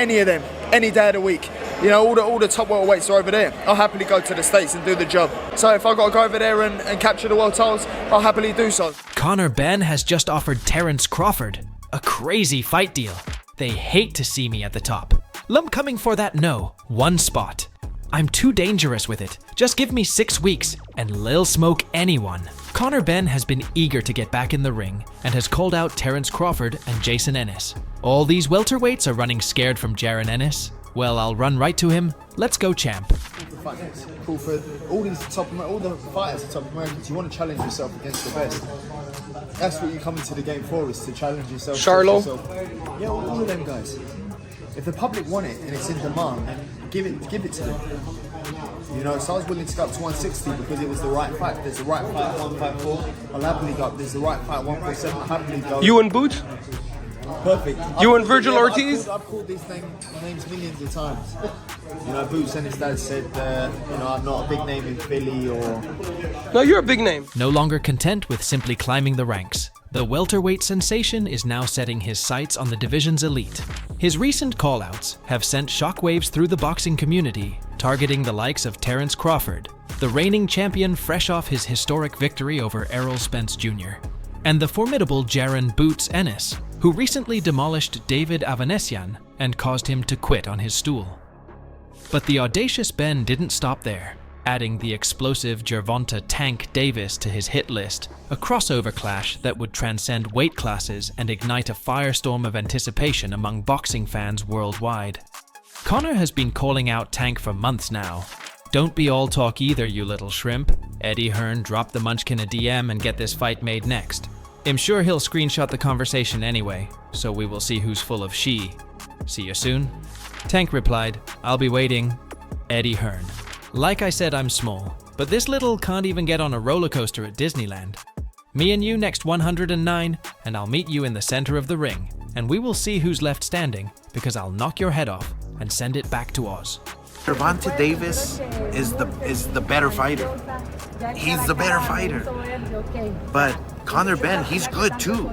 any of them, any day of the week. You know, all the top welterweights are over there. I'll happily go to the States and do the job. So if I've got to go over there and capture the world titles, I'll happily do so. Conor Benn has just offered Terence Crawford a crazy fight deal. They hate to see me at the top. Lump coming for that no, one spot. I'm too dangerous with it. Just give me 6 weeks and Lil smoke anyone. Conor Benn has been eager to get back in the ring and has called out Terence Crawford and Jason Ennis. All these welterweights are running scared from Jaron Ennis. Well, I'll run right to him. Let's go, champ. Crawford, all the fighters are top Americans. You want to challenge yourself against the best. That's what you come into the game for, is to challenge yourself. Charlo? Yeah, all of them guys. If the public want it and it's in demand, then give it to them. You know, so I was willing to go up to 160 because it was the right fight. There's the right fight at 154. I'll happily go up. There's the right fight at 147. I'll happily go. You and Boots? Perfect. You and Virgil Ortiz? I've called these names millions of times. You know, Boots and his dad said, you know, I'm not a big name in Philly or... No, you're a big name. No longer content with simply climbing the ranks, the welterweight sensation is now setting his sights on the division's elite. His recent call-outs have sent shockwaves through the boxing community, targeting the likes of Terence Crawford, the reigning champion fresh off his historic victory over Errol Spence Jr., and the formidable Jaron "Boots" Ennis, who recently demolished David Avanesyan and caused him to quit on his stool. But the audacious Benn didn't stop there, adding the explosive Gervonta "Tank" Davis to his hit list, a crossover clash that would transcend weight classes and ignite a firestorm of anticipation among boxing fans worldwide. Conor has been calling out Tank for months now. Don't be all talk either, you little shrimp. Eddie Hearn drop the munchkin a DM and get this fight made next. I'm sure he'll screenshot the conversation anyway, so we will see who's full of she. See you soon? Tank replied, I'll be waiting. Eddie Hearn. Like I said, I'm small, but this little can't even get on a roller coaster at Disneyland. Me and you next 109, and I'll meet you in the center of the ring, and we will see who's left standing, because I'll knock your head off and send it back to Oz. Gervonta Davis is the better fighter. He's the better fighter. But Conor Benn, he's good too.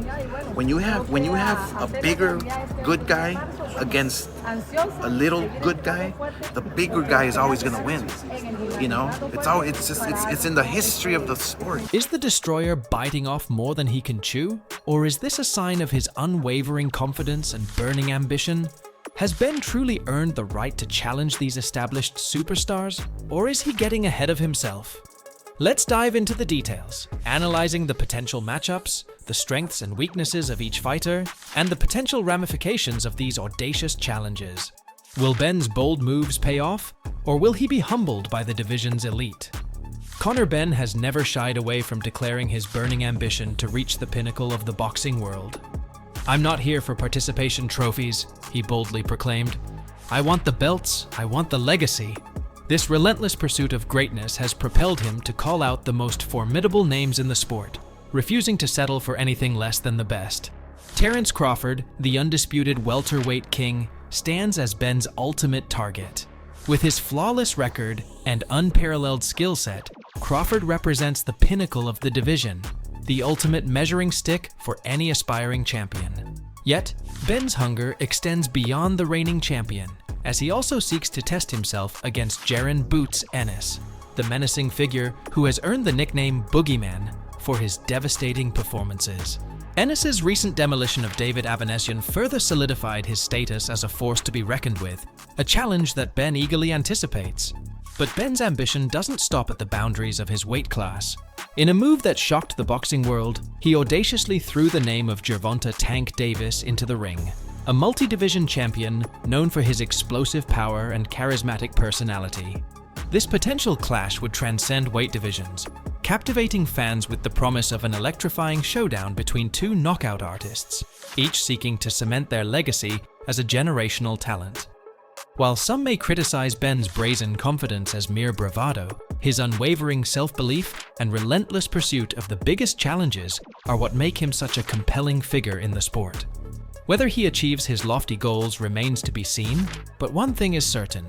When you have a bigger good guy against a little good guy, the bigger guy is always gonna win. You know, it's in the history of the sport. Is the destroyer biting off more than he can chew? Or is this a sign of his unwavering confidence and burning ambition? Has Benn truly earned the right to challenge these established superstars? Or is he getting ahead of himself? Let's dive into the details, analyzing the potential matchups, the strengths and weaknesses of each fighter, and the potential ramifications of these audacious challenges. Will Benn's bold moves pay off, or will he be humbled by the division's elite? Conor Benn has never shied away from declaring his burning ambition to reach the pinnacle of the boxing world. I'm not here for participation trophies, he boldly proclaimed. I want the belts, I want the legacy. This relentless pursuit of greatness has propelled him to call out the most formidable names in the sport, refusing to settle for anything less than the best. Terence Crawford, the undisputed welterweight king, stands as Benn's ultimate target. With his flawless record and unparalleled skill set, Crawford represents the pinnacle of the division, the ultimate measuring stick for any aspiring champion. Yet, Benn's hunger extends beyond the reigning champion, as he also seeks to test himself against Jaron "Boots" Ennis, the menacing figure who has earned the nickname Boogeyman for his devastating performances. Ennis's recent demolition of David Avanesyan further solidified his status as a force to be reckoned with, a challenge that Benn eagerly anticipates. But Benn's ambition doesn't stop at the boundaries of his weight class. In a move that shocked the boxing world, he audaciously threw the name of Gervonta "Tank" Davis into the ring, a multi-division champion known for his explosive power and charismatic personality. This potential clash would transcend weight divisions, captivating fans with the promise of an electrifying showdown between two knockout artists, each seeking to cement their legacy as a generational talent. While some may criticize Benn's brazen confidence as mere bravado, his unwavering self-belief and relentless pursuit of the biggest challenges are what make him such a compelling figure in the sport. Whether he achieves his lofty goals remains to be seen, but one thing is certain.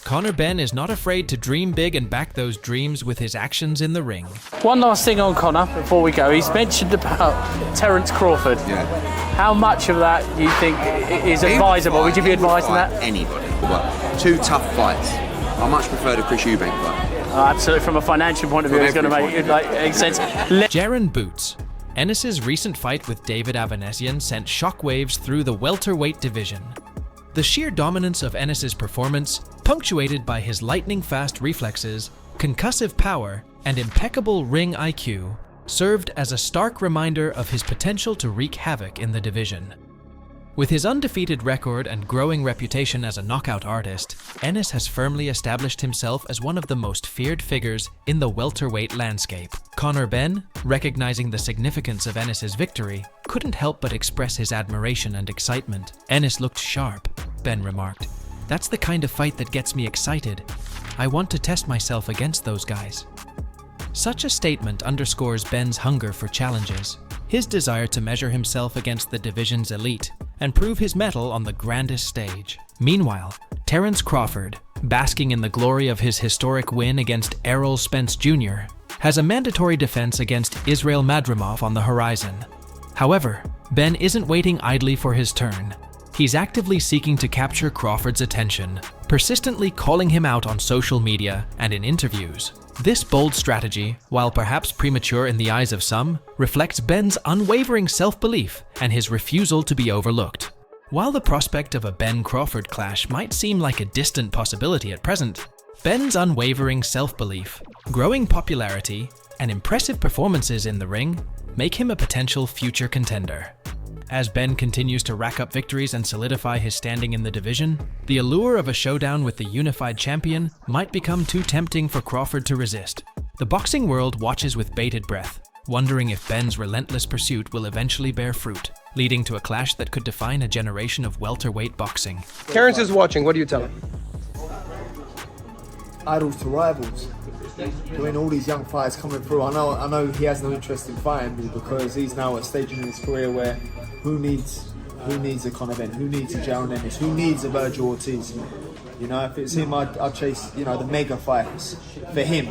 Conor Benn is not afraid to dream big and back those dreams with his actions in the ring. One last thing on Conor before we go. He's mentioned about Terence Crawford. Yeah. How much of that do you think is advisable? Would you be advising that? Anybody. But 2 tough fights. I much prefer the Chris Eubank fight. Absolutely, from a financial point of view, it's going to make sense. Jaron Boots. Ennis's recent fight with David Avanesian sent shockwaves through the welterweight division. The sheer dominance of Ennis's performance, punctuated by his lightning-fast reflexes, concussive power, and impeccable ring IQ, served as a stark reminder of his potential to wreak havoc in the division. With his undefeated record and growing reputation as a knockout artist, Ennis has firmly established himself as one of the most feared figures in the welterweight landscape. Conor Benn, recognizing the significance of Ennis's victory, couldn't help but express his admiration and excitement. "Ennis looked sharp," Benn remarked. "That's the kind of fight that gets me excited. I want to test myself against those guys." Such a statement underscores Benn's hunger for challenges, his desire to measure himself against the division's elite and prove his mettle on the grandest stage. Meanwhile, Terence Crawford, basking in the glory of his historic win against Errol Spence Jr., has a mandatory defense against Israel Madrimov on the horizon. However, Benn isn't waiting idly for his turn. He's actively seeking to capture Crawford's attention, persistently calling him out on social media and in interviews. This bold strategy, while perhaps premature in the eyes of some, reflects Benn's unwavering self-belief and his refusal to be overlooked. While the prospect of a Benn-Crawford clash might seem like a distant possibility at present, Benn's unwavering self-belief, growing popularity, and impressive performances in the ring make him a potential future contender. As Benn continues to rack up victories and solidify his standing in the division, the allure of a showdown with the unified champion might become too tempting for Crawford to resist. The boxing world watches with bated breath, wondering if Benn's relentless pursuit will eventually bear fruit, leading to a clash that could define a generation of welterweight boxing. Terence is watching. What do you tell him? Idols to rivals. Doing all these young fighters coming through, I know he has no interest in fighting me because he's now at a stage in his career where who needs a Conor Benn, who needs a Jaron Ennis, who needs a Virgil Ortiz? You know, if it's him, I'd chase, you know, the mega fights. For him,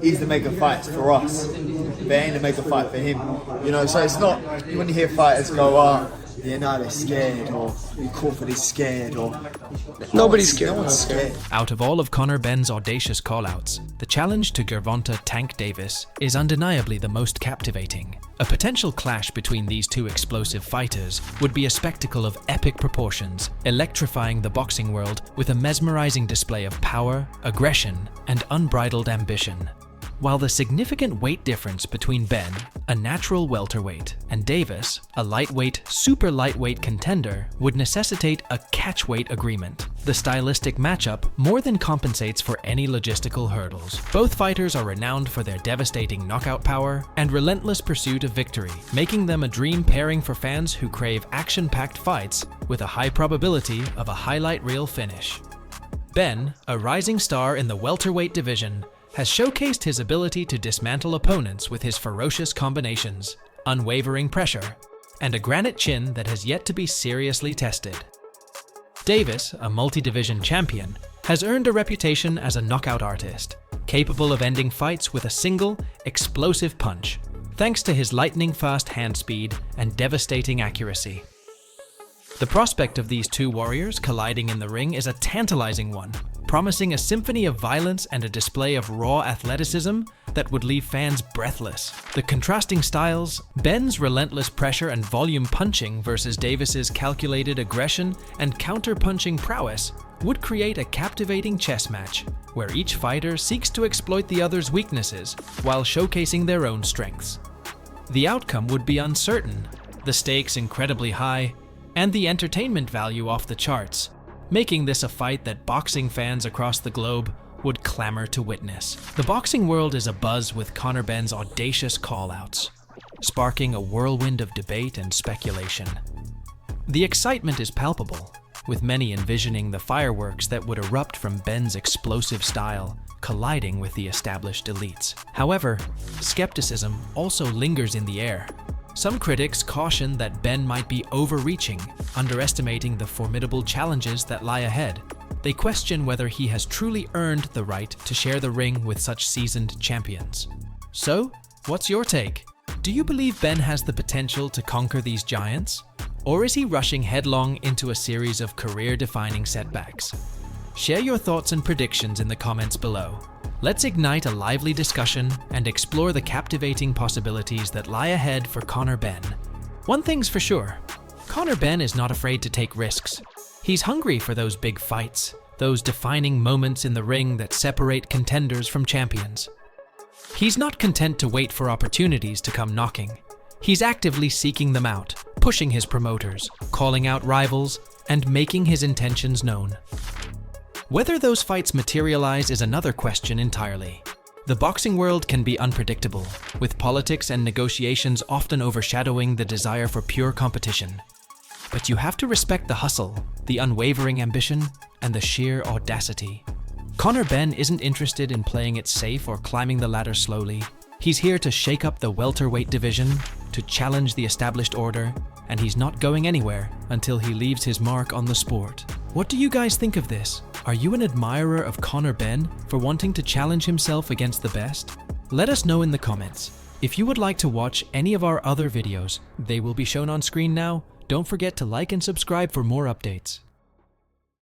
he's the mega fights. For us, there ain't a mega fight for him. You know, so it's not, when you hear fighters go, they're scared, or Crawford is scared, or... Nobody's scared. No one's scared. Out of all of Conor Benn's audacious callouts, the challenge to Gervonta Tank Davis is undeniably the most captivating. A potential clash between these two explosive fighters would be a spectacle of epic proportions, electrifying the boxing world with a mesmerizing display of power, aggression, and unbridled ambition. While the significant weight difference between Benn, a natural welterweight, and Davis, a lightweight, super lightweight contender, would necessitate a catchweight agreement, the stylistic matchup more than compensates for any logistical hurdles. Both fighters are renowned for their devastating knockout power and relentless pursuit of victory, making them a dream pairing for fans who crave action-packed fights with a high probability of a highlight reel finish. Benn, a rising star in the welterweight division, has showcased his ability to dismantle opponents with his ferocious combinations, unwavering pressure, and a granite chin that has yet to be seriously tested. Davis, a multi-division champion, has earned a reputation as a knockout artist, capable of ending fights with a single, explosive punch, thanks to his lightning-fast hand speed and devastating accuracy. The prospect of these two warriors colliding in the ring is a tantalizing one, promising a symphony of violence and a display of raw athleticism that would leave fans breathless. The contrasting styles, Benn's relentless pressure and volume punching versus Davis's calculated aggression and counter-punching prowess, would create a captivating chess match, where each fighter seeks to exploit the other's weaknesses while showcasing their own strengths. The outcome would be uncertain, the stakes incredibly high, and the entertainment value off the charts, making this a fight that boxing fans across the globe would clamor to witness. The boxing world is abuzz with Conor Benn's audacious call-outs, sparking a whirlwind of debate and speculation. The excitement is palpable, with many envisioning the fireworks that would erupt from Benn's explosive style, colliding with the established elites. However, skepticism also lingers in the air. Some critics caution that Benn might be overreaching, underestimating the formidable challenges that lie ahead. They question whether he has truly earned the right to share the ring with such seasoned champions. So, what's your take? Do you believe Benn has the potential to conquer these giants? Or is he rushing headlong into a series of career-defining setbacks? Share your thoughts and predictions in the comments below. Let's ignite a lively discussion and explore the captivating possibilities that lie ahead for Conor Benn. One thing's for sure, Conor Benn is not afraid to take risks. He's hungry for those big fights, those defining moments in the ring that separate contenders from champions. He's not content to wait for opportunities to come knocking. He's actively seeking them out, pushing his promoters, calling out rivals, and making his intentions known. Whether those fights materialize is another question entirely. The boxing world can be unpredictable, with politics and negotiations often overshadowing the desire for pure competition. But you have to respect the hustle, the unwavering ambition, and the sheer audacity. Conor Benn isn't interested in playing it safe or climbing the ladder slowly. He's here to shake up the welterweight division, to challenge the established order, and he's not going anywhere until he leaves his mark on the sport. What do you guys think of this? Are you an admirer of Conor Benn for wanting to challenge himself against the best? Let us know in the comments. If you would like to watch any of our other videos, they will be shown on screen now. Don't forget to like and subscribe for more updates.